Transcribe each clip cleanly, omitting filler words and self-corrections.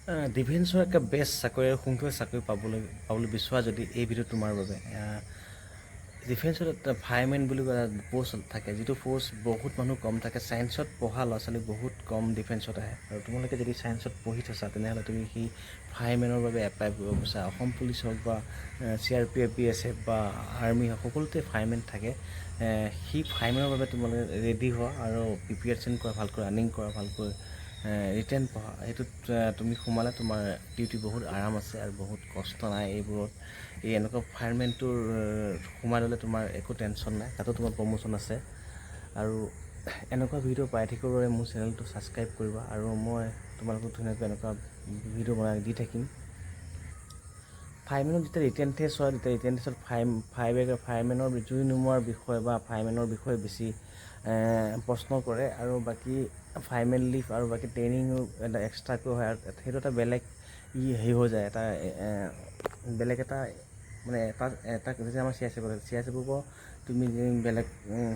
ডিফেন্সৰ একটা বেষ্ট চাকৰি আৰু সোনকালে চাকৰি পাবলৈ বিচৰা যদি এই ভিডিঅ' তোমাৰ বাবে ডিফেন্সত এটা ফায়াৰমেন বুলি এটা পষ্ট থাকে, যিটো পষ্ট বহুত মানুহ কম থাকে। ছায়েন্সত পঢ়া ল'ৰা ছোৱালী বহুত কম ডিফেন্সত আহে, আৰু তোমালোকে যদি ছায়েন্সত পঢ়ি থৈছা তেনেহ'লে তুমি সেই ফায়াৰমেনৰ বাবে এপ্লাই কৰিব বিচাৰা। অসম পুলিচ হওক বা CRPF BSF বা আৰ্মি হওক, সকলোতে ফায়াৰমেন থাকে। সেই ফায়াৰমেনৰ বাবে তোমালোকে ৰেডি হোৱা আৰু প্ৰিপেৰেশ্যন কৰা ভালকৈ, ৰানিং কৰা ভালকৈ, ৰিটেন পঢ়া। সেইটোত তুমি সোমালে তোমাৰ ডিউটি বহুত আৰাম আছে আৰু বহুত কষ্ট নাই এইবোৰত। এই এনেকুৱা ফায়াৰমেনটোৰ সোমাই ল'লে তোমাৰ একো টেনশ্যন নাই, তাতো তোমাৰ প্ৰমোশ্যন আছে। আৰু এনেকুৱা ভিডিঅ' পাই থাকিবৰ বাবে মোৰ চেনেলটো ছাবস্ক্ৰাইব কৰিবা, আৰু মই তোমালোকক ধুনীয়াকৈ এনেকুৱা ভিডিঅ' বনাই দি থাকিম। ফায়াৰমেনত যেতিয়া ৰিটেন টেষ্ট হয়, তেতিয়া ৰিটেন টেষ্টত ফায়াৰমেনৰ জুই নুমুৱাৰ বিষয়ে বা ফায়াৰমেনৰ বিষয়ে বেছি প্ৰশ্ন কৰে, আৰু বাকী ফায়াৰমেন লিভ আৰু বাকী ট্ৰেইনিঙো এটা এক্সট্ৰাকৈ হয়, আৰু সেইটো এটা বেলেগ হেৰি হৈ যায়, এটা বেলেগ এটা মানে এটা যেতিয়া আমাৰ CSFৰ তুমি বেলেগ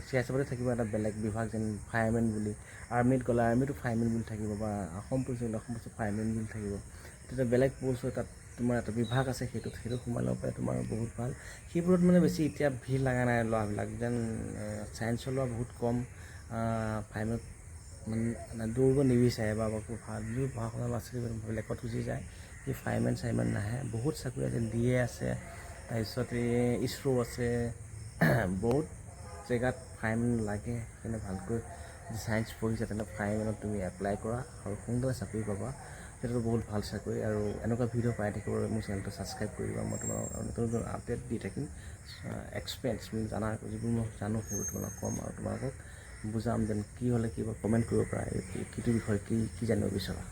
CSFতে থাকিব এটা বেলেগ বিভাগ, যেন ফায়াৰমেন বুলি। আৰ্মিত গ'লে আৰ্মিতো ফায়াৰমেন বুলি থাকিব, বা অসম পুলিচ গ'লে অসম পুলিচত ফায়াৰমেন বুলি থাকিব। এটা বেলেগ পষ্ট হয়, তাত তোমাৰ এটা বিভাগ আছে, সেইটো সোমাই ল'ব পাৰে, তোমাৰ বহুত ভাল। সেইবোৰত মানে বেছি এতিয়া ভিৰ লগা নাই ল'ৰাবিলাক, যেন ছায়েন্সৰ ল'ৰা বহুত কম ফায়াৰমেনত মানে দৌৰিব নিবিচাৰে, বা ভাল যদিও পঢ়া শুনা ল'ৰা ছোৱালী বেলেগত গুচি যায়, সেই ফায়াৰমেন নাহে। বহুত চাকৰি আছে, DA আছে, তাৰপিছত ISRO আছে, বহুত জেগাত ফায়াৰমেন লাগে। সেইকাৰণে ভালকৈ যদি ছায়েন্স পঢ়িছা তেনে ফায়াৰমেনত তুমি এপ্লাই কৰা আৰু সোনকালে চাকৰি পাবা। সেইটো বহুত ভাল চাকৰি। আৰু এনেকুৱা ভিডিঅ' পাই থাকিবৰ বাবে মোৰ চেনেলটো ছাবস্ক্ৰাইব কৰিবা। মই তোমালোকক নতুন নতুন আপডেট দি থাকিম। এক্সপেৰিয়েঞ্চ যিবোৰ মই জানো সেইবোৰ তোমালোকক ক'ম, আৰু তোমালোকক বুজাম যেন কি হ'লে কি কমেণ্ট কৰিব পাৰা, কিটো বিষয়ে কি জানিব বিচৰা।